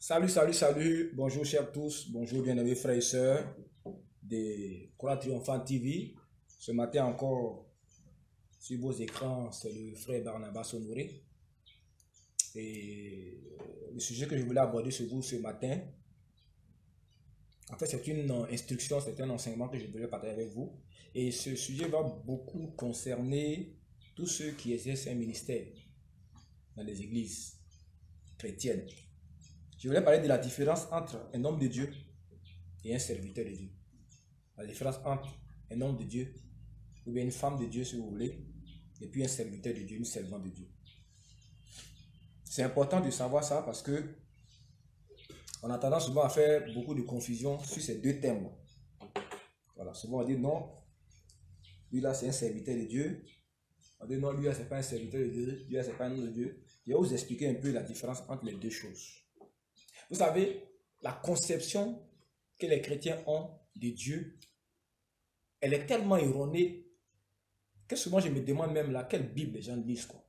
Salut, salut, salut. Bonjour, chers tous. Bonjour, bien-aimés frères et sœurs de Croix Triomphante TV. Ce matin encore, sur vos écrans, c'est le frère Barnabas Honoré. Et le sujet que je voulais aborder sur vous ce matin, en fait, c'est une instruction, c'est un enseignement que je voulais partager avec vous. Et ce sujet va beaucoup concerner tous ceux qui exercent un ministère dans les églises chrétiennes. Je voulais parler de la différence entre un homme de Dieu et un serviteur de Dieu. La différence entre un homme de Dieu ou bien une femme de Dieu, si vous voulez, et puis un serviteur de Dieu, une servante de Dieu. C'est important de savoir ça parce que on a tendance souvent à faire beaucoup de confusion sur ces deux thèmes. Voilà, souvent on dit non, lui là c'est un serviteur de Dieu. On dit non, lui là c'est pas un serviteur de Dieu, lui là c'est pas un homme de Dieu. Je vais vous expliquer un peu la différence entre les deux choses. Vous savez, la conception que les chrétiens ont de Dieu, elle est tellement erronée que souvent je me demande même là, quelle Bible les gens lisent quoi.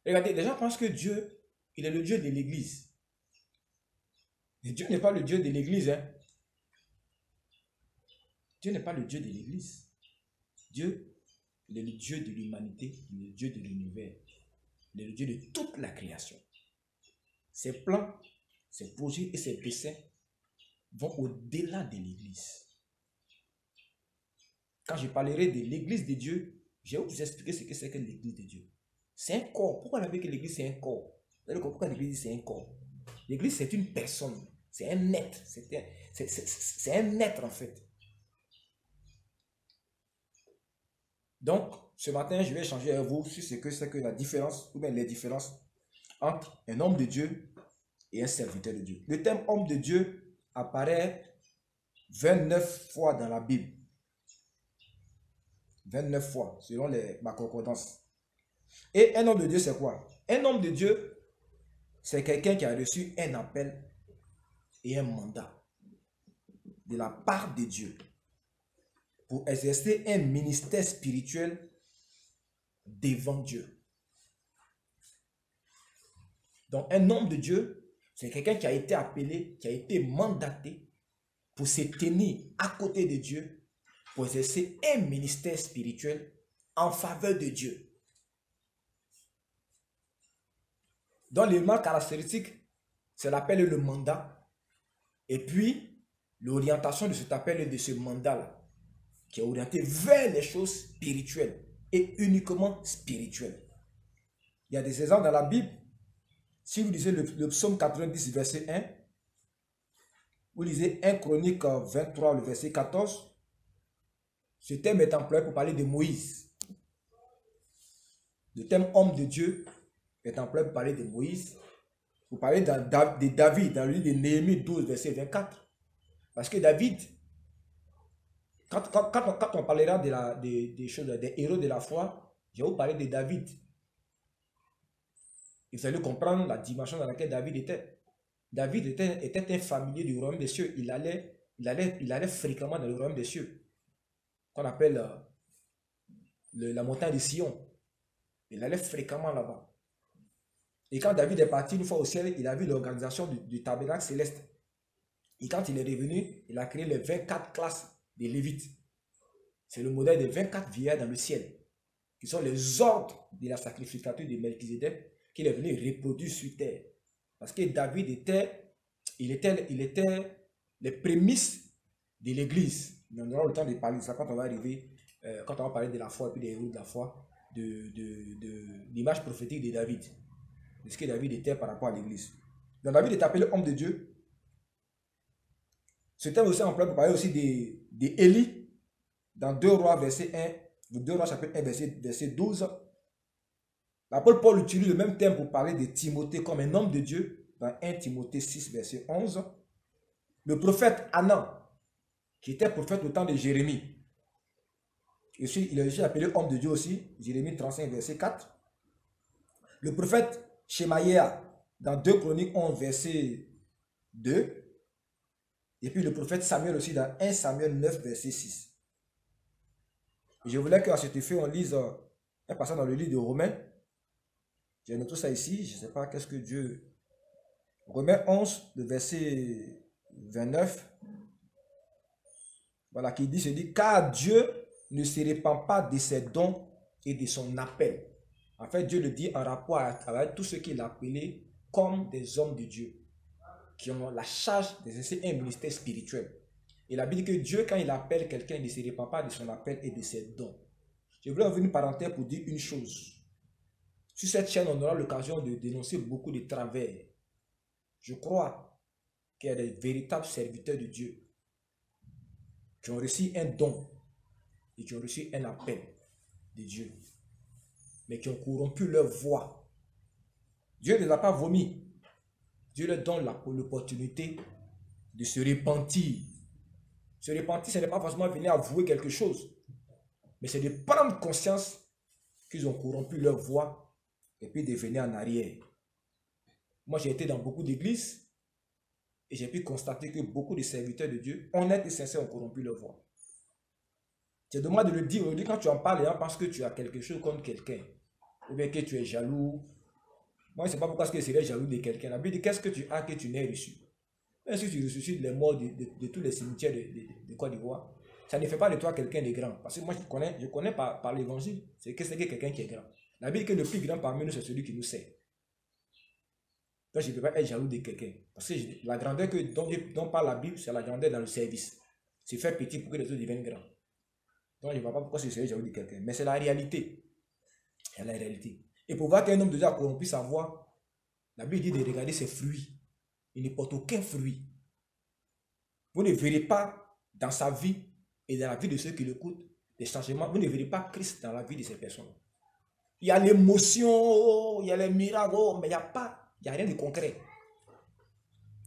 Regardez, les gens pensent que Dieu, il est le Dieu de l'église. Mais Dieu n'est pas le Dieu de l'église. Hein. Dieu n'est pas le Dieu de l'église. Dieu, il est le Dieu de l'humanité, il est le Dieu de l'univers. Il est le Dieu de toute la création. Ses plans, ses projets et ses desseins vont au-delà de l'église. Quand je parlerai de l'église de Dieu, je vais vous expliquer ce que c'est que l'église de Dieu. C'est un corps. Pourquoi on appelle que l'église c'est un corps? Pourquoi l'église c'est un corps? L'église c'est une personne. C'est un être. C'est un être en fait. Donc, ce matin, je vais échanger avec vous sur ce que c'est que la différence, ou bien les différences entre un homme de Dieu et un serviteur de Dieu. Le terme homme de Dieu apparaît 29 fois dans la Bible. 29 fois, selon ma concordance. Et un homme de Dieu, c'est quoi? Un homme de Dieu, c'est quelqu'un qui a reçu un appel et un mandat de la part de Dieu pour exercer un ministère spirituel devant Dieu. Donc, un homme de Dieu, c'est quelqu'un qui a été appelé, qui a été mandaté pour se tenir à côté de Dieu, pour exercer un ministère spirituel en faveur de Dieu. Donc, l'élément caractéristique, c'est l'appel et le mandat. Et puis, l'orientation de cet appel et de ce mandat-là, qui est orienté vers les choses spirituelles et uniquement spirituelles. Il y a des exemples dans la Bible. Si vous lisez le psaume 90, verset 1, vous lisez 1 Chronique 23, le verset 14, ce thème est employé pour parler de Moïse. Le thème homme de Dieu est employé pour parler de Moïse, pour parler de David, dans le livre de Néhémie 12, verset 24. Parce que David, quand on parlera des choses, des héros de la foi, je vais vous parler de David. Et vous allez comprendre la dimension dans laquelle David était. David était un familier du royaume des cieux. Il allait fréquemment dans le royaume des cieux, qu'on appelle la montagne de Sion. Il allait fréquemment là-bas. Et quand David est parti une fois au ciel, il a vu l'organisation du tabernacle céleste. Et quand il est revenu, il a créé les 24 classes des Lévites. C'est le modèle des 24 vieillards dans le ciel, qui sont les ordres de la sacrificature de Melchizedek qu'il est venu reproduire sur terre. Parce que David était les prémices de l'église. On aura le temps de parler de ça quand on va arriver, quand on va parler de la foi et puis des héros de la foi, de l'image prophétique de David, de ce que David était par rapport à l'église. Donc David est appelé homme de Dieu. Ce terme aussi employé pour parler aussi d'Élie dans 2 Rois, verset 1, 2 Rois chapitre 1, verset 12. L'apôtre Paul utilise le même terme pour parler de Timothée comme un homme de Dieu dans 1 Timothée 6, verset 11. Le prophète Anan, qui était prophète au temps de Jérémie, il est aussi appelé homme de Dieu aussi, Jérémie 35, verset 4. Le prophète Shemaïa dans 2 Chroniques 11, verset 2. Et puis le prophète Samuel aussi dans 1 Samuel 9, verset 6. Et je voulais qu'à cet effet, on lise un passage dans le livre de Romains. J'ai noté ça ici, je ne sais pas qu'est-ce que Dieu Romains 11, le verset 29, voilà, qui dit, car Dieu ne se répand pas de ses dons et de son appel. En fait, Dieu le dit en rapport avec tous ceux qu'il a appelés comme des hommes de Dieu, qui ont la charge d'exercer un ministère spirituel. Et la Bible dit que Dieu, quand il appelle quelqu'un, il ne se répand pas de son appel et de ses dons. Je voulais ouvrir une parenthèse pour dire une chose. Sur cette chaîne, on aura l'occasion de dénoncer beaucoup de travers. Je crois qu'il y a des véritables serviteurs de Dieu qui ont reçu un don et qui ont reçu un appel de Dieu, mais qui ont corrompu leur voix. Dieu ne les a pas vomis. Dieu leur donne l'opportunité de se repentir. Se repentir, ce n'est pas forcément venir avouer quelque chose, mais c'est de prendre conscience qu'ils ont corrompu leur voix et puis de venir en arrière. Moi, j'ai été dans beaucoup d'églises et j'ai pu constater que beaucoup de serviteurs de Dieu, honnêtes et sincères, ont corrompu leur voix. C'est dommage de le dire aujourd'hui quand tu en parles, les gens pensent que tu as quelque chose contre quelqu'un, ou bien que tu es jaloux. Moi, je ne sais pas pourquoi je serais jaloux de quelqu'un. La Bible dit, qu'est-ce que tu as que tu n'aies reçu? Est-ce que tu ressuscites les morts de tous les cimetières de Côte d'Ivoire? Ça ne fait pas de toi quelqu'un de grand. Parce que moi, je connais par l'évangile. C'est que c'est quelqu'un qui est grand. La Bible dit que le plus grand parmi nous, c'est celui qui nous sert. Donc, je ne peux pas être jaloux de quelqu'un. Parce que la grandeur dont parle la Bible, c'est la grandeur dans le service. C'est faire petit pour que les autres deviennent grands. Donc, je ne vois pas pourquoi je serais jaloux de quelqu'un. Mais c'est la réalité. C'est la réalité. Et pour voir qu'un homme déjà a corrompu sa voix, la Bible dit de regarder ses fruits. Il ne porte aucun fruit. Vous ne verrez pas dans sa vie et dans la vie de ceux qui l'écoutent des changements. Vous ne verrez pas Christ dans la vie de ces personnes. Il y a l'émotion, il y a les miracles, mais il n'y a rien de concret.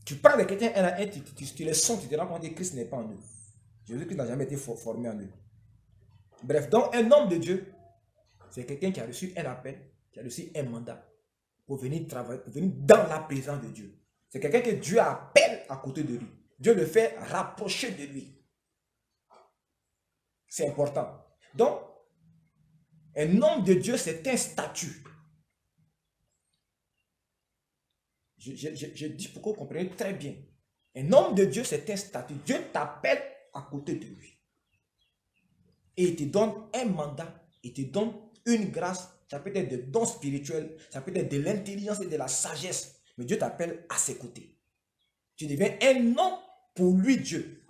Tu parles de quelqu'un un à un, tu les sens, tu te rends compte que Christ n'est pas en eux. Jésus-Christ n'a jamais été formé en eux. Bref, donc un homme de Dieu, c'est quelqu'un qui a reçu un appel, qui a reçu un mandat pour venir travailler, pour venir dans la présence de Dieu. C'est quelqu'un que Dieu appelle à côté de lui. Dieu le fait rapprocher de lui. C'est important. Donc, un homme de Dieu, c'est un statut. Je dis pour que vous compreniez très bien. Un homme de Dieu, c'est un statut. Dieu t'appelle à côté de lui. Et il te donne un mandat. Il te donne une grâce. Ça peut être des dons spirituels. Ça peut être de l'intelligence et de la sagesse. Mais Dieu t'appelle à ses côtés. Tu deviens un homme pour lui, Dieu.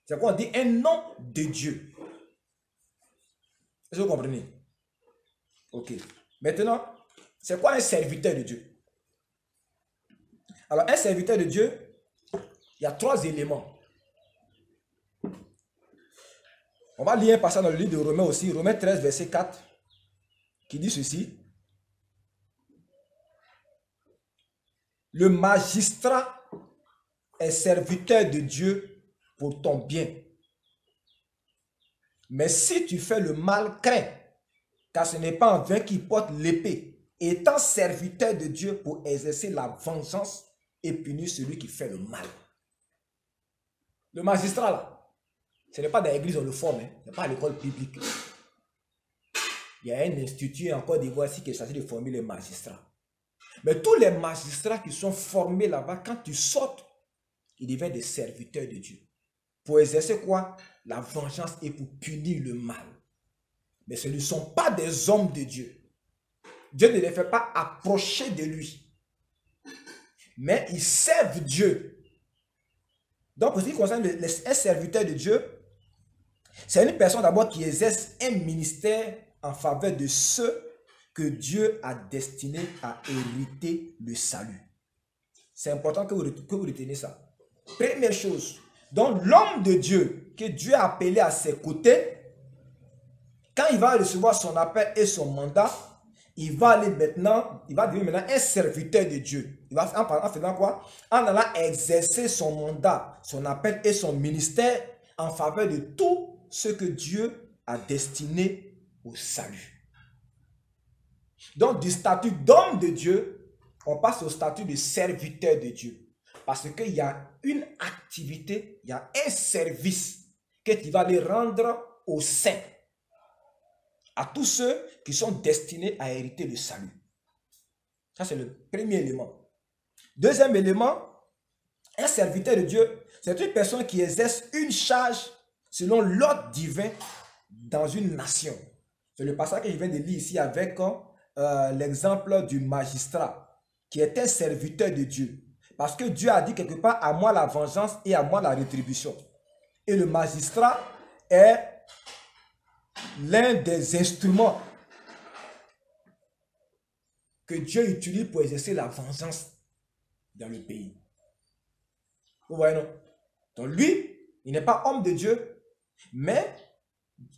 C'est quoi on dit? Un homme de Dieu. Est-ce que vous comprenez? Ok. Maintenant, c'est quoi un serviteur de Dieu? Alors, un serviteur de Dieu, il y a 3 éléments. On va lire un passage dans le livre de Romains aussi, Romains 13, verset 4, qui dit ceci. Le magistrat est serviteur de Dieu pour ton bien. Mais si tu fais le mal, crains, car ce n'est pas en vain qu'il porte l'épée, étant serviteur de Dieu pour exercer la vengeance et punir celui qui fait le mal. Le magistrat là, ce n'est pas dans l'église on le forme, hein. Ce n'est pas à l'école biblique. Il y a un institut en Côte d'Ivoire qui est chargé de former les magistrats. Mais tous les magistrats qui sont formés là-bas, quand tu sortes, ils deviennent des serviteurs de Dieu. Pour exercer quoi? La vengeance et pour punir le mal. Mais ce ne sont pas des hommes de Dieu. Dieu ne les fait pas approcher de lui. Mais ils servent Dieu. Donc, pour ce qui concerne un serviteur de Dieu, c'est une personne d'abord qui exerce un ministère en faveur de ceux que Dieu a destinés à hériter le salut. C'est important que vous reteniez ça. Première chose, donc l'homme de Dieu que Dieu a appelé à ses côtés, quand il va recevoir son appel et son mandat, il va devenir maintenant un serviteur de Dieu. Il va en faisant quoi? En allant exercer son mandat, son appel et son ministère en faveur de tout ce que Dieu a destiné au salut. Donc du statut d'homme de Dieu, on passe au statut de serviteur de Dieu. Parce qu'il y a une activité, il y a un service que tu vas aller rendre aux saints. À tous ceux qui sont destinés à hériter le salut. Ça, c'est le premier élément. Deuxième élément, un serviteur de Dieu, c'est une personne qui exerce une charge selon l'ordre divin dans une nation. C'est le passage que je viens de lire ici avec l'exemple du magistrat qui est un serviteur de Dieu. Parce que Dieu a dit quelque part, à moi la vengeance et à moi la rétribution. Et le magistrat est l'un des instruments que Dieu utilise pour exercer la vengeance dans le pays. Vous voyez, non? Donc lui, il n'est pas homme de Dieu, mais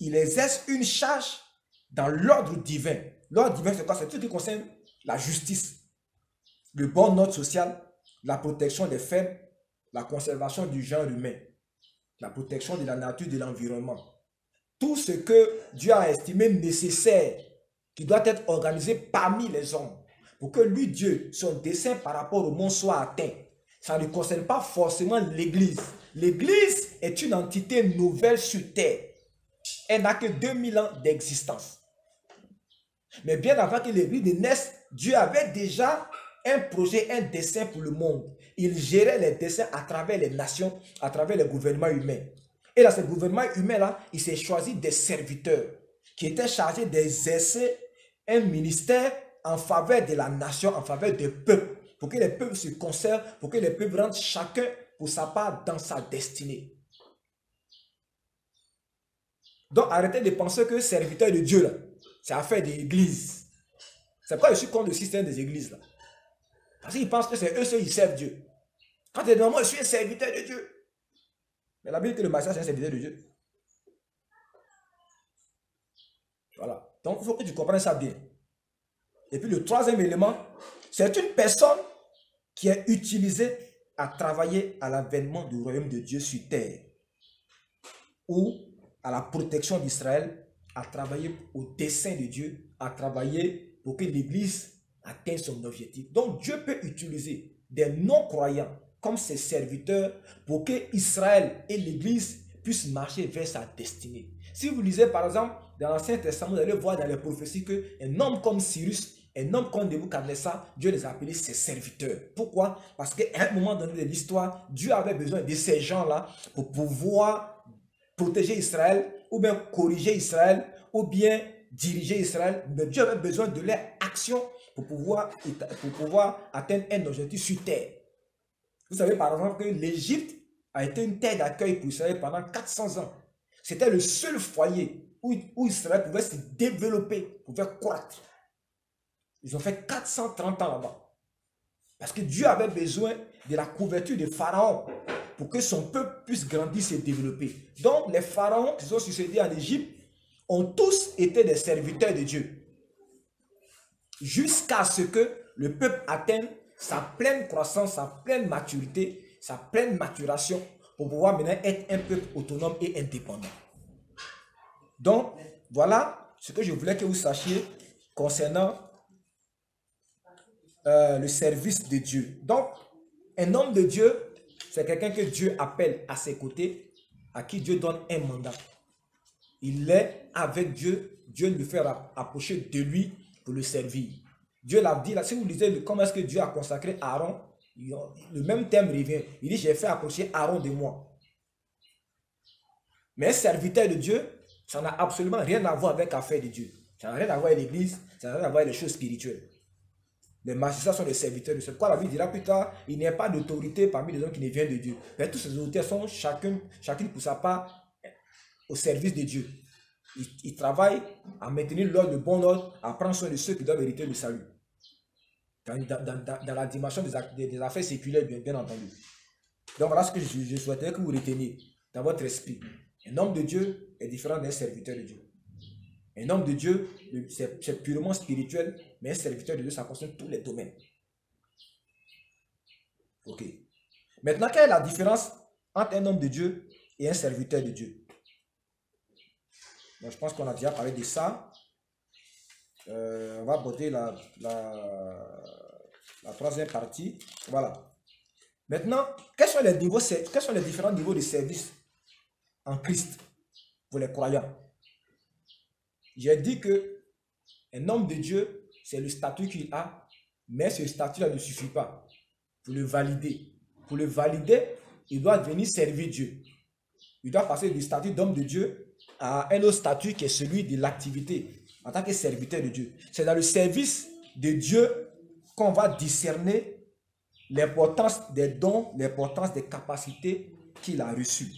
il exerce une charge dans l'ordre divin. L'ordre divin, c'est quoi? C'est tout ce qui concerne la justice, le bon ordre social, la protection des faibles, la conservation du genre humain, la protection de la nature et de l'environnement. Tout ce que Dieu a estimé nécessaire, qui doit être organisé parmi les hommes, pour que lui, Dieu, son dessein par rapport au monde soit atteint. Ça ne concerne pas forcément l'Église. L'Église est une entité nouvelle sur terre. Elle n'a que 2000 ans d'existence. Mais bien avant que l'Église ne naisse, Dieu avait déjà un projet, un dessein pour le monde. Il gérait les desseins à travers les nations, à travers les gouvernements humains. Et dans ce gouvernement humain-là, il s'est choisi des serviteurs qui étaient chargés d'exercer un ministère en faveur de la nation, en faveur des peuples, pour que les peuples se conservent, pour que les peuples rentrent chacun pour sa part dans sa destinée. Donc arrêtez de penser que serviteur de Dieu, là, c'est affaire de l'église. C'est pourquoi je suis contre le système des églises, là. Parce qu'ils pensent que c'est eux ceux qui servent Dieu. Quand tu dis non, moi je suis un serviteur de Dieu. Mais la Bible dit que le magistrat c'est un serviteur de Dieu. Voilà. Donc il faut que tu comprennes ça bien. Et puis le troisième élément, c'est une personne qui est utilisée à travailler à l'avènement du royaume de Dieu sur terre. Ou à la protection d'Israël, à travailler au dessein de Dieu, à travailler pour que l'Église atteigne son objectif. Donc Dieu peut utiliser des non-croyants comme ses serviteurs pour que Israël et l'Église puissent marcher vers sa destinée. Si vous lisez par exemple dans l'Ancien Testament, vous allez voir dans les prophéties qu'un homme comme Cyrus, un homme comme Nebuchadnezzar, Dieu les a appelés ses serviteurs. Pourquoi? Parce qu'à un moment donné de l'histoire, Dieu avait besoin de ces gens-là pour pouvoir protéger Israël, ou bien corriger Israël, ou bien diriger Israël. Mais Dieu avait besoin de leur action pour pouvoir atteindre un objectif sur terre. Vous savez par exemple que l'Égypte a été une terre d'accueil pour Israël pendant 400 ans. C'était le seul foyer où Israël pouvait se développer, pouvait croître. Ils ont fait 430 ans là-bas. Parce que Dieu avait besoin de la couverture de Pharaon pour que son peuple puisse grandir et se développer. Donc les pharaons qui sont succédés en Égypte ont tous été des serviteurs de Dieu. Jusqu'à ce que le peuple atteigne sa pleine croissance, sa pleine maturité, sa pleine maturation pour pouvoir maintenant être un peuple autonome et indépendant. Donc, voilà ce que je voulais que vous sachiez concernant le service de Dieu. Donc, un homme de Dieu, c'est quelqu'un que Dieu appelle à ses côtés, à qui Dieu donne un mandat. Il est avec Dieu, Dieu lui fait approcher de lui pour le servir. Dieu l'a dit, là, si vous lisez comment est-ce que Dieu a consacré Aaron, le même thème revient. Il dit, j'ai fait approcher Aaron de moi. Mais un serviteur de Dieu, ça n'a absolument rien à voir avec l'affaire de Dieu. Ça n'a rien à voir avec l'église, ça n'a rien à voir avec les choses spirituelles. Les magistrats sont des serviteurs de Dieu. Pourquoi la Bible dira plus tard, il n'y a pas d'autorité parmi les hommes qui ne viennent de Dieu. Mais tous ces autorités sont chacune pour sa part au service de Dieu. Ils travaillent à maintenir l'ordre, le bon ordre, à prendre soin de ceux qui doivent hériter le salut. Dans la dimension des affaires séculaires, bien entendu. Donc voilà ce que je souhaiterais que vous reteniez dans votre esprit. Un homme de Dieu est différent d'un serviteur de Dieu. Un homme de Dieu, c'est purement spirituel, mais un serviteur de Dieu, ça concerne tous les domaines. Ok. Maintenant, quelle est la différence entre un homme de Dieu et un serviteur de Dieu? Donc, je pense qu'on a déjà parlé de ça. On va aborder la troisième partie. Voilà. Maintenant, quels sont les différents niveaux de service en Christ pour les croyants? J'ai dit que un homme de Dieu, c'est le statut qu'il a, mais ce statut-là ne suffit pas. pour le valider. Pour le valider, il doit venir servir Dieu. Il doit passer du statut d'homme de Dieu à un autre statut qui est celui de l'activité en tant que serviteur de Dieu. C'est dans le service de Dieu qu'on va discerner l'importance des dons, l'importance des capacités qu'il a reçues.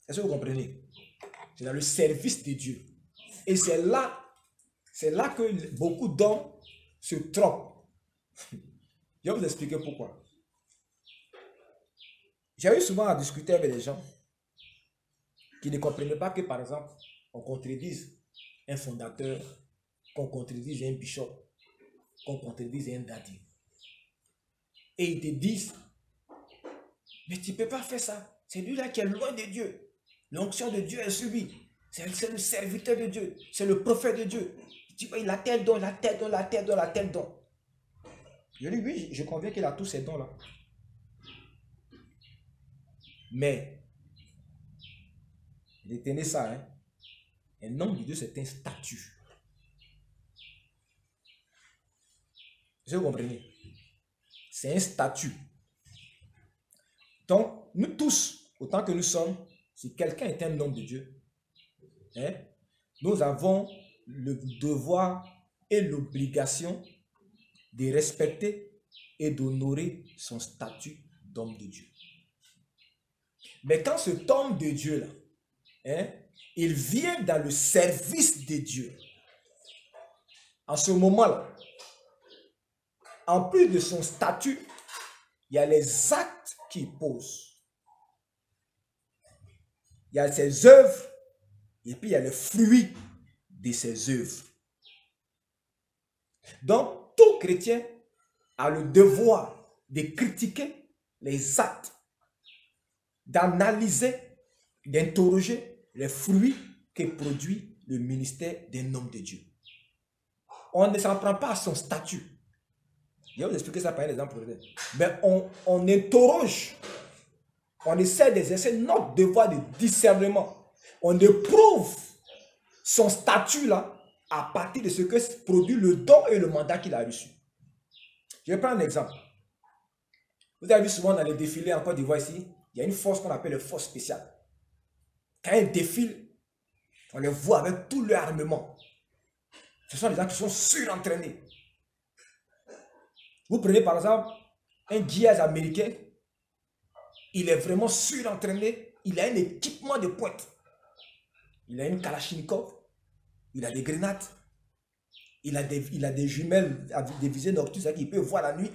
Est-ce que vous comprenez? C'est dans le service de Dieu. Et c'est là que beaucoup d'hommes se trompent. Je vais vous expliquer pourquoi. J'ai eu souvent à discuter avec des gens qui ne comprenaient pas que, par exemple, on contredise un fondateur, qu'on contredise un bishop, qu'on contredise un daddy. Et ils te disent, mais tu ne peux pas faire ça. C'est lui-là qui est loin de Dieu. L'onction de Dieu est sur lui. C'est le serviteur de Dieu. C'est le prophète de Dieu. Tu vois, il a tel don, il a tel don, il a tel don, il a tel don. Je dis, oui, je conviens qu'il a tous ces dons-là. Mais, retenez ça, hein. Un homme de Dieu, c'est un statut. Est-ce que vous comprenez? C'est un statut. Donc, nous tous, autant que nous sommes, si quelqu'un est un homme de Dieu, hein, nous avons le devoir et l'obligation de respecter et d'honorer son statut d'homme de Dieu. Mais quand cet homme de Dieu-là, hein, il vient dans le service de Dieu, en ce moment-là, en plus de son statut, il y a les actes qu'il pose. Il y a ses œuvres et puis il y a le fruit de ses œuvres. Donc, tout chrétien a le devoir de critiquer les actes, d'analyser, d'interroger les fruits que produit le ministère d'un homme de Dieu. On ne s'en prend pas à son statut. Je vais vous expliquer ça par un exemple. Mais on interroge, on essaie d'exercer notre devoir de discernement. On éprouve son statut là à partir de ce que produit le don et le mandat qu'il a reçu. Je vais prendre un exemple. Vous avez vu souvent dans les défilés en Côte d'Ivoire ici, il y a une force qu'on appelle les forces spéciales. Quand ils défilent, on les voit avec tout leur armement. Ce sont des gens qui sont surentraînés. Vous prenez par exemple un Diaz américain, il est vraiment surentraîné, il a un équipement de pointe. Il a une Kalachnikov, il a des grenades, il a des jumelles avec des visées nocturnes, il peut voir la nuit.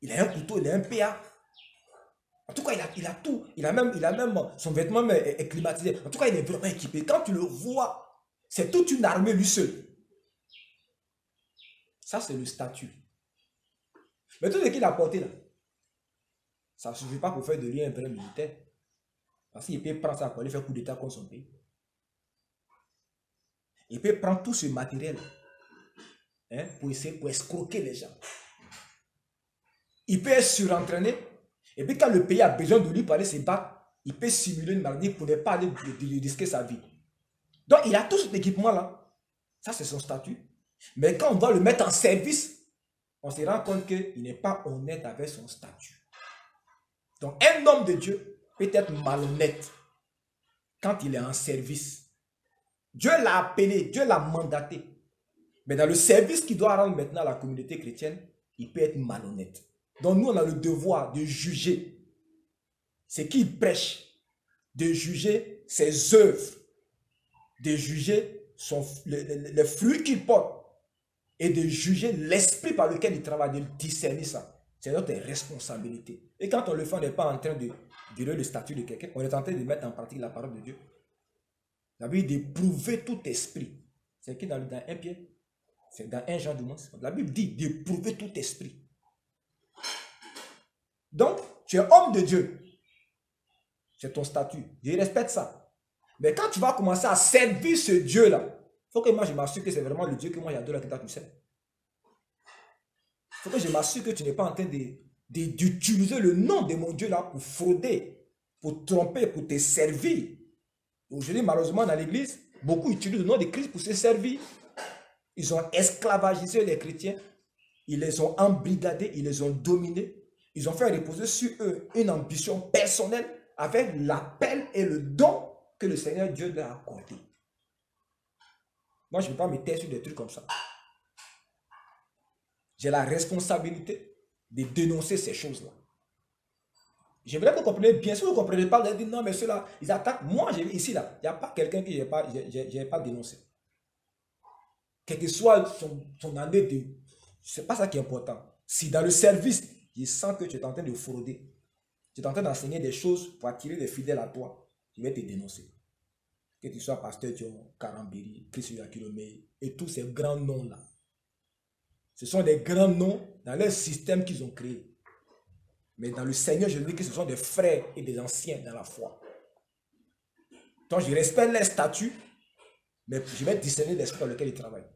Il a un couteau, il a un PA. En tout cas, il a tout. Il a même son vêtement est climatisé. En tout cas, il est vraiment équipé. Quand tu le vois, c'est toute une armée lui seul. Ça, c'est le statut. Mais tout ce qu'il a porté là, ça ne suffit pas pour faire de lui un vrai militaire. Parce qu'il peut prendre ça pour aller faire coup d'état contre son pays. Il peut prendre tout ce matériel, hein, pour essayer, pour escroquer les gens. Il peut être surentraîné. Et puis quand le pays a besoin de lui pour aller se battre, il peut simuler une maladie pour ne pas aller risquer sa vie. Donc il a tout cet équipement là. Ça c'est son statut. Mais quand on doit le mettre en service, on se rend compte qu'il n'est pas honnête avec son statut. Donc un homme de Dieu peut être malhonnête quand il est en service. Dieu l'a appelé, Dieu l'a mandaté. Mais dans le service qu'il doit rendre maintenant à la communauté chrétienne, il peut être malhonnête. Donc nous, on a le devoir de juger ce qu'il prêche, de juger ses œuvres, de juger les fruits qu'il porte et de juger l'esprit par lequel il travaille, de discerner ça. C'est notre responsabilité. Et quand on le fait, on n'est pas en train de violer le statut de quelqu'un, on est en train de mettre en pratique la parole de Dieu. La Bible dit d'éprouver tout esprit. C'est écrit dans 1 Pierre, c'est dans 1 Jean du moins. La Bible dit d'éprouver tout esprit. Donc, tu es homme de Dieu. C'est ton statut. Je respecte ça. Mais quand tu vas commencer à servir ce Dieu-là, il faut que moi je m'assure que c'est vraiment le Dieu que moi j'adore que toi tu sais. Il faut que je m'assure que tu n'es pas en train d'utiliser le nom de mon Dieu là pour frauder, pour tromper, pour te servir. Aujourd'hui, malheureusement, dans l'église, beaucoup utilisent le nom de Christ pour se servir. Ils ont esclavagisé les chrétiens. Ils les ont embrigadés, ils les ont dominés. Ils ont fait reposer sur eux une ambition personnelle avec l'appel et le don que le Seigneur Dieu leur a accordé. Moi, je ne peux pas me taire sur des trucs comme ça. J'ai la responsabilité de dénoncer ces choses-là. J'aimerais que vous compreniez bien. Si vous ne comprenez pas, vous allez dire non, mais ceux-là, ils attaquent. Moi, ici, là, il n'y a pas quelqu'un que je n'ai pas dénoncé. Quel que soit son année de... Ce n'est pas ça qui est important. Si dans le service, je sens que tu es en train de frauder, tu es en train d'enseigner des choses pour attirer des fidèles à toi, je vais te dénoncer. Que tu sois pasteur John, Karambiri, Christ Yakilome et tous ces grands noms-là. Ce sont des grands noms dans leur système qu'ils ont créé. Mais dans le Seigneur, je dis que ce sont des frères et des anciens dans la foi. Donc je respecte leur statut, mais je vais discerner l'esprit dans lequel ils travaillent.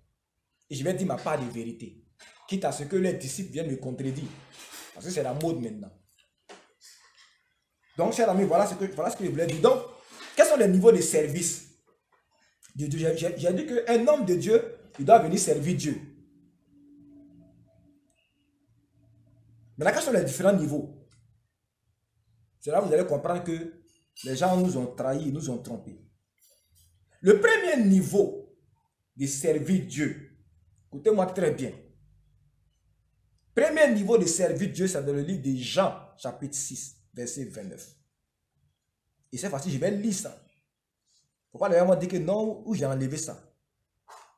Et je vais dire ma part de vérité. Quitte à ce que les disciples viennent me contredire. Parce que c'est la mode maintenant. Donc, chers amis, voilà ce que je voulais dire. Donc, quels sont les niveaux de service de Dieu? J'ai dit qu'un homme de Dieu, il doit venir servir Dieu. Maintenant, quels sont les différents niveaux? C'est là que vous allez comprendre que les gens nous ont trahis, nous ont trompés. Le premier niveau de servir Dieu, écoutez-moi très bien. Premier niveau de servir Dieu, c'est dans le livre de Jean, chapitre 6, verset 29. Et cette fois-ci, je vais lire ça. Il ne faut pas d'ailleurs dire que non, où j'ai enlevé ça.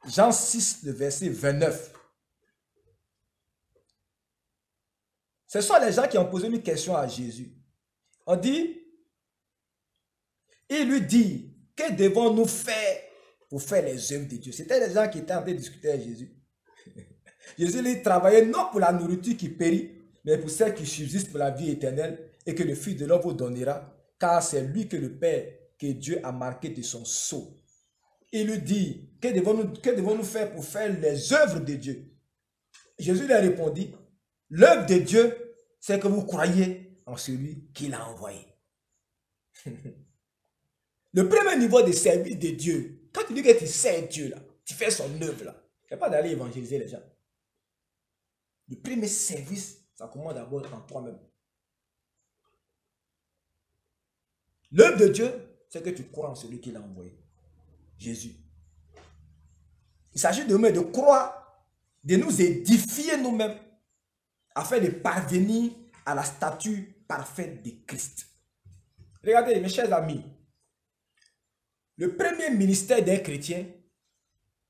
Jean 6, le verset 29. Ce sont les gens qui ont posé une question à Jésus. On dit, il lui dit, que devons-nous faire pour faire les œuvres de Dieu? C'était les gens qui étaient en train de discuter avec Jésus. Jésus lui travaillait non pour la nourriture qui périt, mais pour celle qui subsiste pour la vie éternelle et que le Fils de l'homme vous donnera, car c'est lui que le Père, que Dieu a marqué de son sceau. Il lui dit, que devons-nous faire pour faire les œuvres de Dieu? Jésus lui a répondu, l'œuvre de Dieu, c'est que vous croyez en celui qui l'a envoyé. Le premier niveau de service de Dieu, quand tu dis que tu sers Dieu, là, tu fais son œuvre, là, ce n'est pas d'aller évangéliser les gens. Le premier service, ça commence d'abord en toi-même. L'œuvre de Dieu, c'est que tu crois en celui qui l'a envoyé. Jésus. Il s'agit de nous de croire, de nous édifier nous-mêmes, afin de parvenir à la stature parfaite de Christ. Regardez, mes chers amis, le premier ministère d'un chrétien,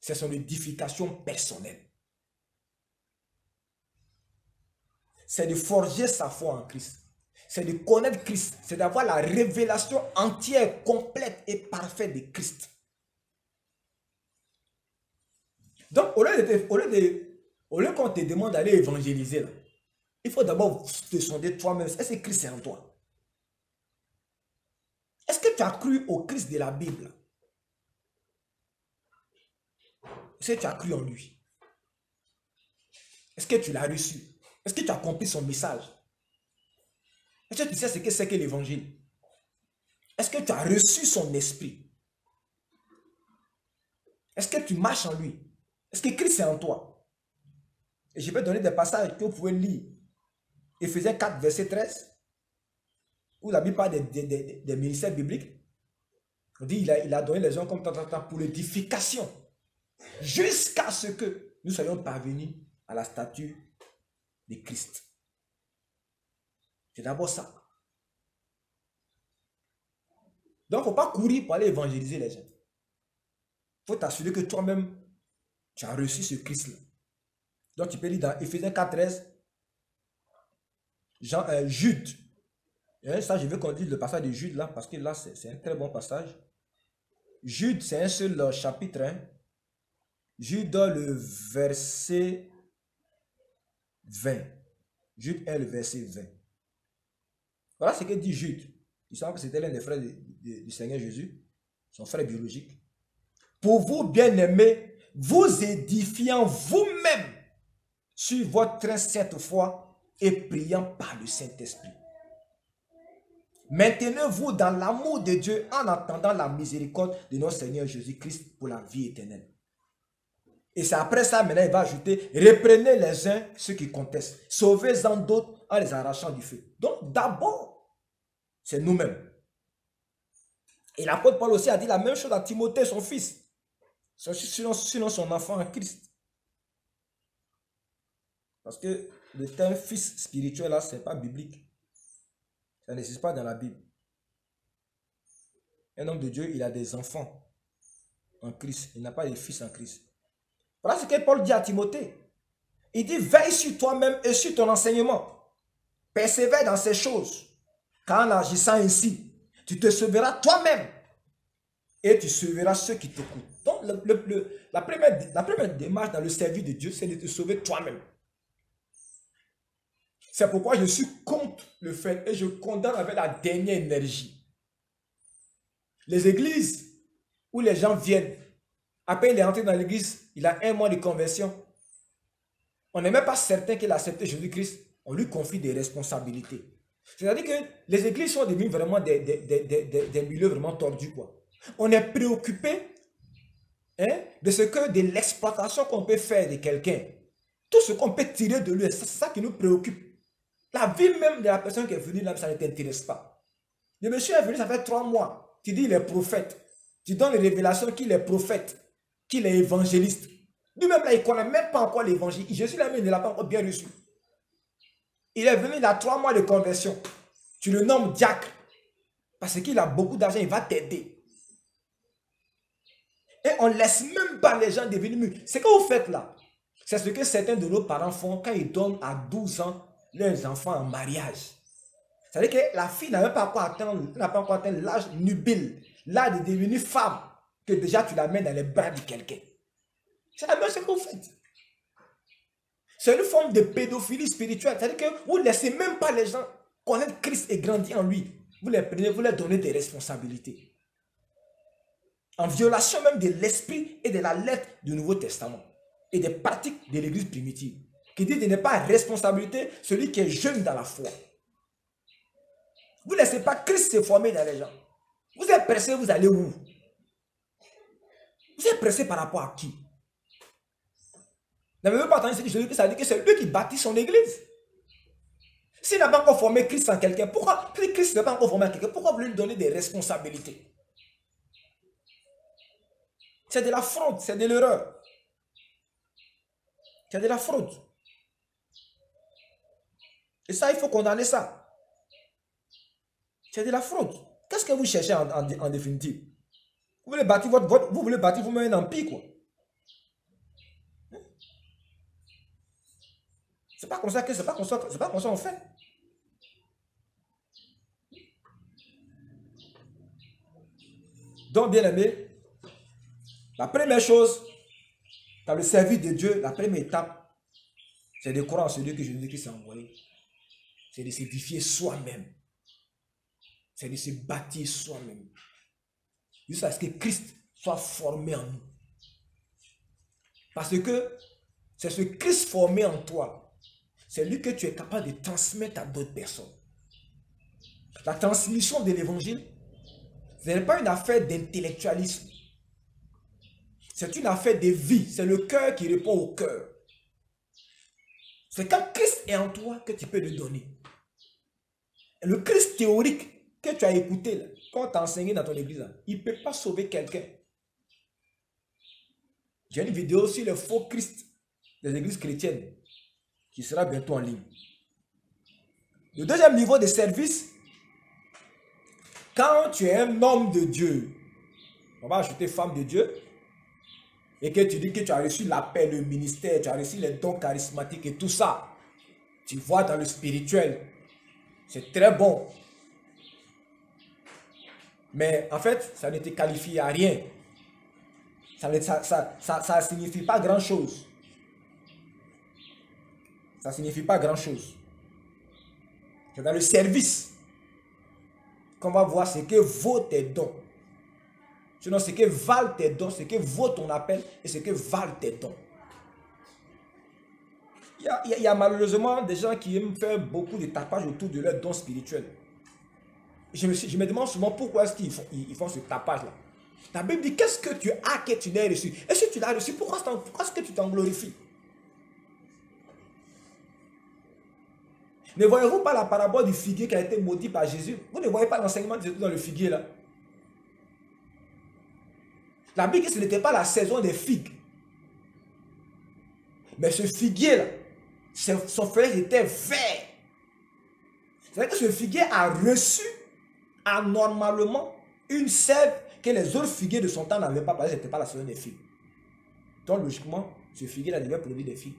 c'est son édification personnelle. C'est de forger sa foi en Christ. C'est de connaître Christ. C'est d'avoir la révélation entière, complète et parfaite de Christ. Donc, au lieu qu'on te demande d'aller évangéliser, là, il faut d'abord te sonder toi-même. Est-ce que Christ est en toi? Est-ce que tu as cru au Christ de la Bible? Est-ce que tu as cru en lui? Est-ce que tu l'as reçu? Est-ce que tu as compris son message? Est-ce que tu sais ce que c'est que l'évangile? Est-ce que tu as reçu son esprit? Est-ce que tu marches en lui? Est-ce que Christ est en toi? Et je vais donner des passages que vous pouvez lire. Éphésiens 4, verset 13. Où la Bible parle des ministères bibliques. On dit il a donné les gens comme temps pour l'édification. Jusqu'à ce que nous soyons parvenus à la stature de Christ. C'est d'abord ça. Donc, il ne faut pas courir pour aller évangéliser les gens. Il faut t'assurer que toi-même, tu as reçu ce Christ-là. Donc, tu peux lire dans Éphésiens 4, 13, Jude. Et ça, je veux qu'on dise le passage de Jude là, parce que là, c'est un très bon passage. Jude, c'est un seul chapitre. Hein. Jude, le verset 20. Jude 1, le verset 20. Voilà ce que dit Jude. Il semble que c'était l'un des frères du Seigneur Jésus, son frère biologique. Pour vous, bien-aimés, vous édifiant vous-même sur votre sainte foi et priant par le Saint-Esprit. Maintenez-vous dans l'amour de Dieu en attendant la miséricorde de notre Seigneur Jésus-Christ pour la vie éternelle. Et c'est après ça, maintenant, il va ajouter, reprenez les uns ceux qui contestent, sauvez-en d'autres en les arrachant du feu. Donc, d'abord, c'est nous-mêmes. Et l'apôtre Paul aussi a dit la même chose à Timothée, son fils, sinon son enfant en Christ. Parce que le terme fils spirituel, là, ce n'est pas biblique. Ça n'existe pas dans la Bible. Un homme de Dieu, il a des enfants en Christ. Il n'a pas de fils en Christ. Voilà ce que Paul dit à Timothée. Il dit, veille sur toi-même et sur ton enseignement. Persévère dans ces choses. Car en agissant ainsi, tu te sauveras toi-même. Et tu sauveras ceux qui t'écoutent. Donc, la première démarche dans le service de Dieu, c'est de te sauver toi-même. C'est pourquoi je suis contre le fait et je condamne avec la dernière énergie. Les églises où les gens viennent, après il est rentré dans l'église, il a 1 mois de conversion. On n'est même pas certain qu'il a accepté Jésus-Christ. On lui confie des responsabilités. C'est-à-dire que les églises sont devenues vraiment des milieux vraiment tordus, quoi. On est préoccupé de ce que de l'exploitation qu'on peut faire de quelqu'un. Tout ce qu'on peut tirer de lui, c'est ça qui nous préoccupe. La vie même de la personne qui est venue là, ça ne t'intéresse pas. Le monsieur est venu, ça fait 3 mois. Tu dis il est prophète. Tu donnes les révélations qu'il est prophète, qu'il est évangéliste. Lui-même là, il ne connaît même pas encore l'évangile. Jésus là, il ne l'a pas encore bien reçu. Il est venu, il a 3 mois de conversion. Tu le nommes diacre. Parce qu'il a beaucoup d'argent, il va t'aider. Et on ne laisse même pas les gens devenir mûrs. Ce que vous faites là, c'est ce que certains de nos parents font quand ils donnent à 12 ans leurs enfants en mariage. C'est-à-dire que la fille n'a même pas encore atteint l'âge nubile, l'âge de devenir femme, que déjà tu la mets dans les bras de quelqu'un. C'est la même chose que vous faites. C'est une forme de pédophilie spirituelle. C'est-à-dire que vous ne laissez même pas les gens connaître Christ et grandir en lui. Vous les prenez, vous leur donnez des responsabilités. En violation même de l'esprit et de la lettre du Nouveau Testament et des pratiques de l'Église primitive, qui dit de ne pas responsabiliser celui qui est jeune dans la foi. Vous ne laissez pas Christ se former dans les gens. Vous êtes pressé, vous allez où? Vous êtes pressé par rapport à qui? N'avez-vous pas entendu ce que Jésus a dit que c'est lui qui bâtit son Église? S'il n'a pas encore formé Christ en quelqu'un, pourquoi, si Christ n'a pas encore formé quelqu'un, pourquoi vous lui donnez des responsabilités? C'est de la fraude, c'est de l'erreur. C'est de la fraude. Et ça, il faut condamner ça. C'est de la fraude. Qu'est-ce que vous cherchez en définitive? Vous voulez bâtir vous voulez bâtir vous-même un empire, quoi. C'est pas comme ça que c'est pas comme ça on fait. Donc, bien aimé, la première chose dans le service de Dieu, la première étape, c'est de croire en celui que Jésus-Christ a envoyé. C'est de s'édifier soi-même. C'est de se bâtir soi-même. Jusqu'à ce que Christ soit formé en nous. Parce que c'est ce Christ formé en toi. C'est lui que tu es capable de transmettre à d'autres personnes. La transmission de l'évangile, ce n'est pas une affaire d'intellectualisme. C'est une affaire de vie. C'est le cœur qui répond au cœur. C'est quand Christ est en toi que tu peux le donner. Et le Christ théorique que tu as écouté, là, quand tu as enseigné dans ton église, là, il ne peut pas sauver quelqu'un. J'ai une vidéo sur le faux Christ des églises chrétiennes qui sera bientôt en ligne. Le deuxième niveau de service, quand tu es un homme de Dieu, on va ajouter femme de Dieu, et que tu dis que tu as reçu l'appel, le ministère, tu as reçu les dons charismatiques et tout ça, tu vois dans le spirituel, c'est très bon. Mais en fait, ça ne te qualifie à rien. Ça ne signifie pas grand-chose. Ça ne signifie pas grand-chose. C'est dans le service qu'on va voir ce que vaut tes dons. Sinon, ce que valent tes dons, ce que vaut ton appel et ce que valent tes dons. Il y a malheureusement des gens qui aiment faire beaucoup de tapage autour de leurs dons spirituels. Je me demande souvent pourquoi est-ce qu'ils font ce tapage-là. La Bible dit, qu'est-ce que tu as que tu n'as reçu? Et si tu l'as reçu, pourquoi est-ce que tu t'en glorifies? Ne voyez-vous pas la parabole du figuier qui a été maudit par Jésus? Vous ne voyez pas l'enseignement de Jésus dans le figuier là? La Bible dit que ce n'était pas la saison des figues. Mais ce figuier là, son feuillage était vert. C'est-à-dire que ce figuier a reçu anormalement une sève que les autres figuiers de son temps n'avaient pas, parce que ce n'était pas la saison des figues. Donc logiquement, ce figuier là devait produire des figues.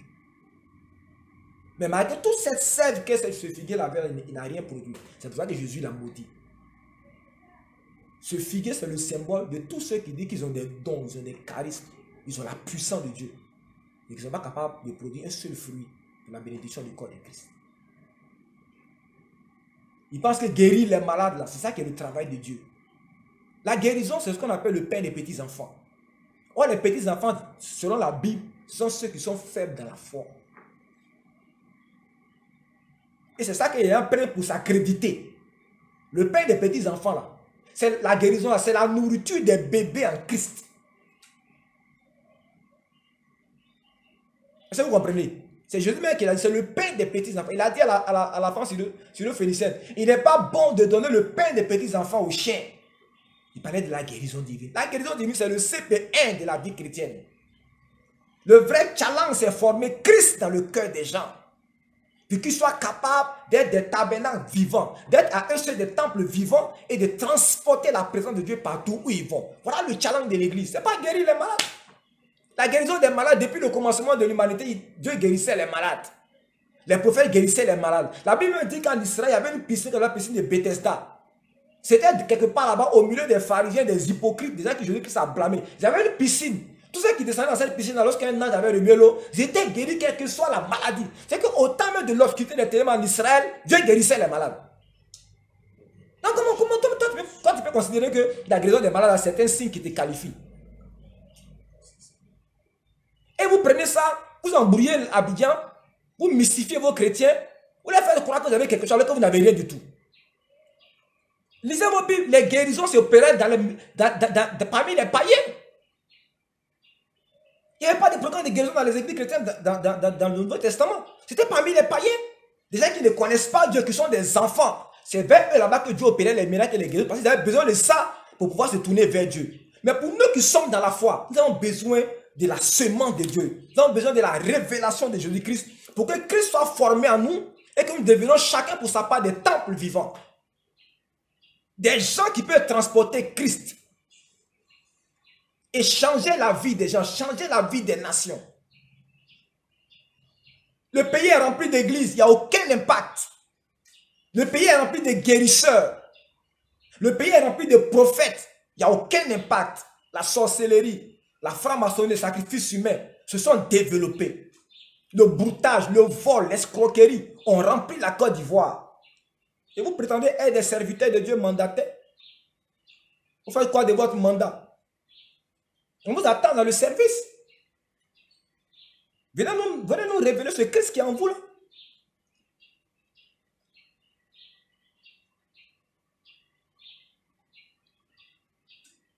Mais malgré toute cette sève que ce figuier là avait, il n'a rien produit. C'est pour ça que Jésus l'a maudit. Ce figuier, c'est le symbole de tous ceux qui disent qu'ils ont des dons, ils ont des charismes, ils ont la puissance de Dieu. Et qu'ils ne sont pas capables de produire un seul fruit pour la bénédiction du corps de Christ. Ils pensent que guérir les malades, là, c'est ça qui est le travail de Dieu. La guérison, c'est ce qu'on appelle le pain des petits-enfants. Or, les petits-enfants, selon la Bible, ce sont ceux qui sont faibles dans la foi. Et c'est ça qu'il est prêt pour s'accréditer. Le pain des petits-enfants, là, c'est la guérison, là, c'est la nourriture des bébés en Christ. Est-ce que vous comprenez? C'est Jésus même qui l'a dit, c'est le pain des petits-enfants. Il a dit à la femme sur le Phénicien, il n'est pas bon de donner le pain des petits-enfants aux chiens. Il parlait de la guérison divine. La guérison divine, c'est le CP1 de la vie chrétienne. Le vrai challenge, c'est former Christ dans le cœur des gens. Puis qu'ils soient capables d'être des tabernacles vivants, d'être à un seul des temples vivants et de transporter la présence de Dieu partout où ils vont. Voilà le challenge de l'église. Ce n'est pas guérir les malades. La guérison des malades, depuis le commencement de l'humanité, Dieu guérissait les malades. Les prophètes guérissaient les malades. La Bible dit qu'en Israël, il y avait une piscine comme la piscine de Bethesda. C'était quelque part là-bas, au milieu des pharisiens, des hypocrites, des gens qui Jésus-Christ a blâmé. Il y avait une piscine. Tous ceux qui descendaient dans cette piscine, lorsqu'un ange avait remué l'eau, ils étaient guéris, quelle que soit la maladie. C'est qu'au temps même de l'obscurité des ténèbres en Israël, Dieu guérissait les malades. Donc, comment toi, tu peux considérer que la guérison des malades, c'est un signe qui te qualifie? Et vous prenez ça, vous embrouillez Abidjan, vous mystifiez vos chrétiens, vous les faites croire que vous avez quelque chose alors que vous n'avez rien du tout. Lisez vos Bibles, les guérisons s'opéraient parmi les païens. Il n'y avait pas de programme de guérison dans les églises chrétiennes dans le Nouveau Testament. C'était parmi les païens. Des gens qui ne connaissent pas Dieu, qui sont des enfants. C'est vers eux là-bas que Dieu opérait les miracles et les guérisons parce qu'ils avaient besoin de ça pour pouvoir se tourner vers Dieu. Mais pour nous qui sommes dans la foi, nous avons besoin de la semence de Dieu. Nous avons besoin de la révélation de Jésus-Christ pour que Christ soit formé en nous et que nous devenions chacun pour sa part des temples vivants. Des gens qui peuvent transporter Christ et changer la vie des gens, changer la vie des nations. Le pays est rempli d'églises, il n'y a aucun impact. Le pays est rempli de guérisseurs. Le pays est rempli de prophètes, il n'y a aucun impact. La sorcellerie, la franc-maçonnerie, les sacrifices humains se sont développés. Le broutage, le vol, l'escroquerie ont rempli la Côte d'Ivoire. Et vous prétendez être des serviteurs de Dieu mandatés? Vous faites quoi de votre mandat? On vous attend dans le service. Venez nous révéler ce Christ qui est en vous là.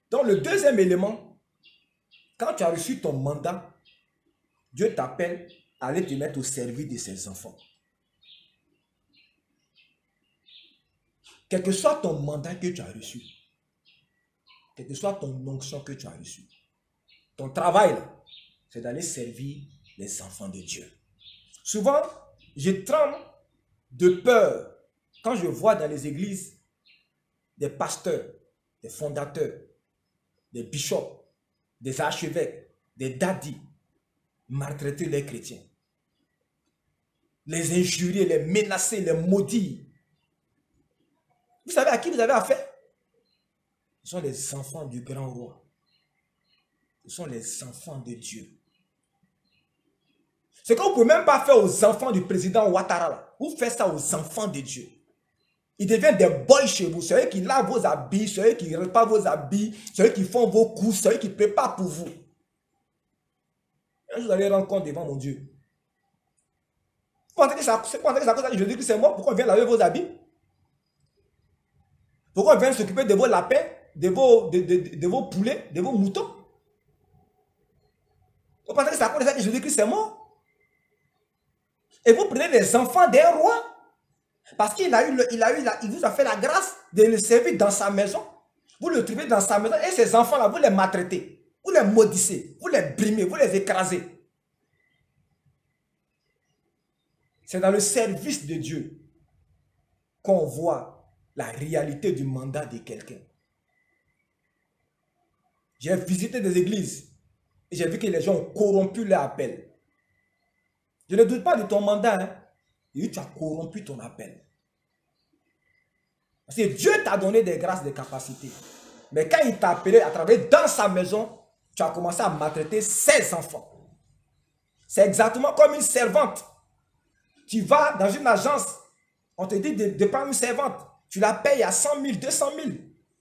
Donc le deuxième élément, quand tu as reçu ton mandat, Dieu t'appelle à aller te mettre au service de ses enfants. Quel que soit ton mandat que tu as reçu, quelle que soit ton onction que tu as reçue, ton travail, c'est d'aller servir les enfants de Dieu. Souvent, je tremble de peur quand je vois dans les églises des pasteurs, des fondateurs, des bishops, des archevêques, des daddies maltraiter les chrétiens, les injurier, les menacer, les maudire. Vous savez à qui vous avez affaire? Ce sont les enfants du grand roi. Ce sont les enfants de Dieu. Ce que vous ne pouvez même pas faire aux enfants du président Ouattara, là. Vous faites ça aux enfants de Dieu. Ils deviennent des boys chez vous. C'est eux qui lavent vos habits, c'est eux qui réparent vos habits, c'est eux qui font vos courses, c'est eux qui préparent pour vous. Un jour, vous allez rendre compte devant mon Dieu. Vous pensez que c'est à cause de Jésus que c'est moi? Pourquoi on vient laver vos habits? Pourquoi on vient s'occuper de vos lapins? de vos poulets, de vos moutons. Vous pensez que c'est à cause de ça que Jésus-Christ est mort? Et vous prenez les enfants d'un roi parce qu'il il vous a fait la grâce de le servir dans sa maison. Vous le trouvez dans sa maison et ces enfants-là, vous les maltraitez, vous les maudissez, vous les brimez, vous les écrasez. C'est dans le service de Dieu qu'on voit la réalité du mandat de quelqu'un. J'ai visité des églises et j'ai vu que les gens ont corrompu leur appel. Je ne doute pas de ton mandat, hein, et tu as corrompu ton appel. Parce que Dieu t'a donné des grâces, des capacités. Mais quand il t'a appelé à travailler dans sa maison, tu as commencé à maltraiter ses enfants. C'est exactement comme une servante. Tu vas dans une agence, on te dit de prendre une servante. Tu la payes à 100 000, 200 000.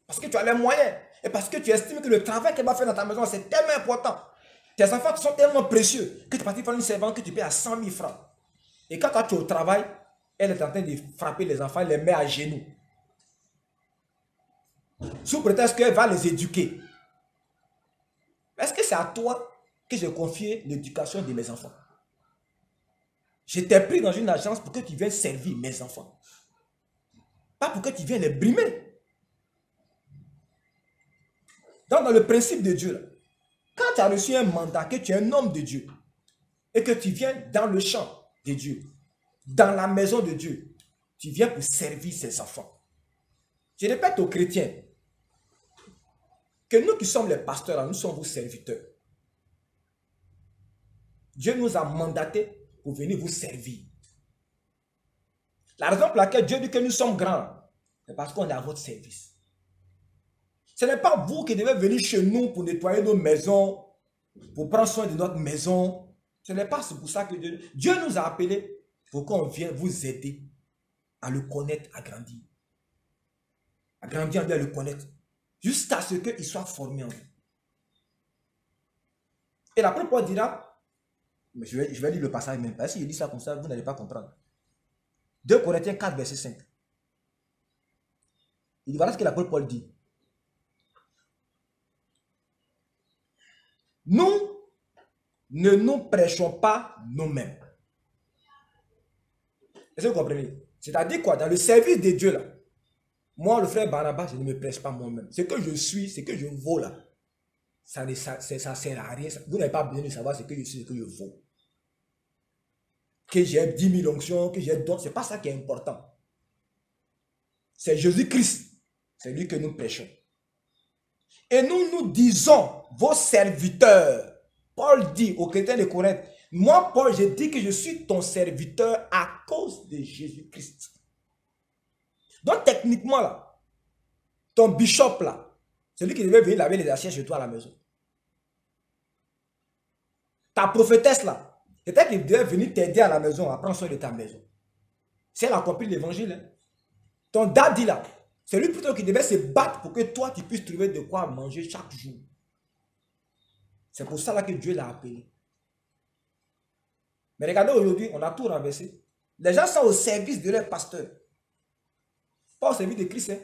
Parce que tu as les moyens. Et parce que tu estimes que le travail qu'elle va faire dans ta maison, c'est tellement important. Tes enfants sont tellement précieux que tu es parti prendre une servante que tu payes à 100 000 francs. Et quand toi tu es au travail, elle est en train de frapper les enfants, elle les met à genoux. Sous prétexte qu'elle va les éduquer. Est-ce que c'est à toi que j'ai confié l'éducation de mes enfants? Je t'ai pris dans une agence pour que tu viennes servir mes enfants. Pas pour que tu viennes les brimer. Donc, dans le principe de Dieu, là, quand tu as reçu un mandat, que tu es un homme de Dieu, et que tu viens dans le champ de Dieu, dans la maison de Dieu, tu viens pour servir ses enfants. Je répète aux chrétiens, que nous qui sommes les pasteurs, là, nous sommes vos serviteurs. Dieu nous a mandatés pour venir vous servir. La raison pour laquelle Dieu dit que nous sommes grands, c'est parce qu'on est à votre service. Ce n'est pas vous qui devez venir chez nous pour nettoyer nos maisons, pour prendre soin de notre maison. Ce n'est pas pour ça que Dieu nous a appelés pour qu'on vienne vous aider à le connaître, à grandir. À grandir en lui, à le connaître. Jusqu'à ce qu'il soit formé en vous. Et l'apôtre Paul dira, mais je vais lire le passage même, parce que si je dis ça comme ça, vous n'allez pas comprendre. 2 Corinthiens 4, verset 5. Il dit, voilà ce que l'apôtre Paul dit. Nous ne nous prêchons pas nous-mêmes. Est-ce que vous comprenez? C'est-à-dire quoi? Dans le service de Dieu, là, moi, le frère Barnabas, je ne me prêche pas moi-même. Ce que je suis, ce que je vaux là, ça ne sert à rien. Vous n'avez pas besoin de savoir ce que je suis, ce que je vaux. Que j'ai 10 000 onctions, que j'ai d'autres, ce n'est pas ça qui est important. C'est Jésus-Christ. C'est lui que nous prêchons. Et nous disons, vos serviteurs. Paul dit aux chrétiens de Corinthe, moi, Paul, je dis que je suis ton serviteur à cause de Jésus-Christ. Donc, techniquement, là, ton bishop, là, c'est lui qui devait venir laver les assiettes chez toi à la maison. Ta prophétesse, là, c'est elle qui devait venir t'aider à la maison, à prendre soin de ta maison. Si elle a compris l'évangile, hein. Ton daddy, là, c'est lui plutôt qui devait se battre pour que toi, tu puisses trouver de quoi manger chaque jour. C'est pour ça là que Dieu l'a appelé. Mais regardez aujourd'hui, on a tout renversé. Les gens sont au service de leur pasteur. Pas au service de Christ, hein.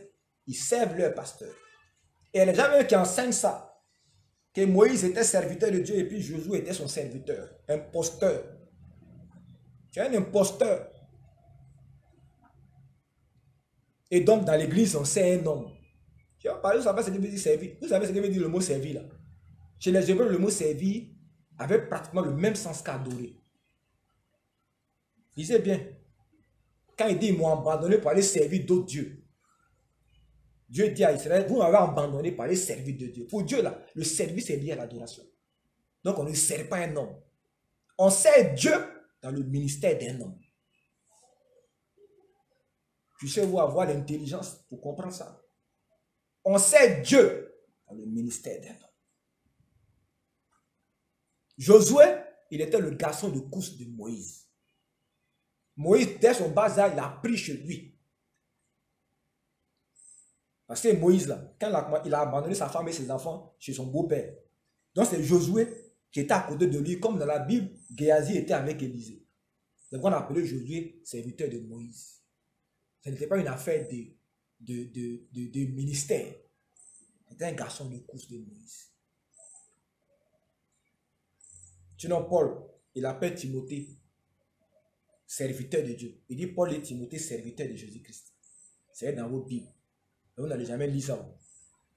Ils servent leur pasteur. Et les gens même qui enseignent ça, que Moïse était serviteur de Dieu et puis Josué était son serviteur. Imposteur. Tu es un imposteur. Et donc dans l'église, on sait un homme. Tu vois, par exemple, vous savez ce que veut dire servir. Vous savez ce que veut dire le mot servir là. Chez les Hébreux, le mot servir avait pratiquement le même sens qu'adorer. Lisez bien. Quand il dit ils m'ont abandonné pour aller servir d'autres dieux. Dieu dit à Israël, vous m'avez abandonné pour aller servir de Dieu. Pour Dieu, là, le service est lié à l'adoration. Donc on ne sert pas un homme. On sert Dieu dans le ministère d'un homme. Tu sais où avoir l'intelligence pour comprendre ça. On sert Dieu dans le ministère d'un homme. Josué, il était le garçon de course de Moïse. Moïse, dès son bas âge, il a pris chez lui. Parce que Moïse, là, quand il a abandonné sa femme et ses enfants chez son beau-père. Donc c'est Josué qui était à côté de lui, comme dans la Bible, Géasi était avec Élisée. Donc on a appelé Josué serviteur de Moïse. Ce n'était pas une affaire de ministère. C'était un garçon de course de Moïse. Sinon, Paul, il appelle Timothée serviteur de Dieu. Il dit Paul et Timothée serviteurs de Jésus-Christ. C'est dans vos Bibles. Et vous n'allez jamais lire ça.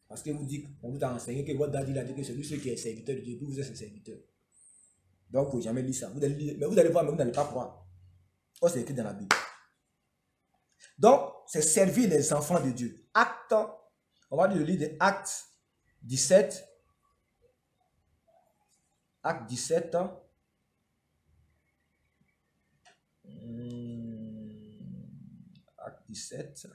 Parce que vous dites, on vous a enseigné que votre daddy a dit que celui qui est serviteur de Dieu, vous êtes ses serviteurs. Donc, vous ne jamais lire ça. Vous allez lire, mais vous allez voir, mais vous n'allez pas croire. Oh, c'est écrit dans la Bible. Donc, c'est servir les enfants de Dieu. Acte, on va lire le livre de Acte 17. Acte 17. Acte 17.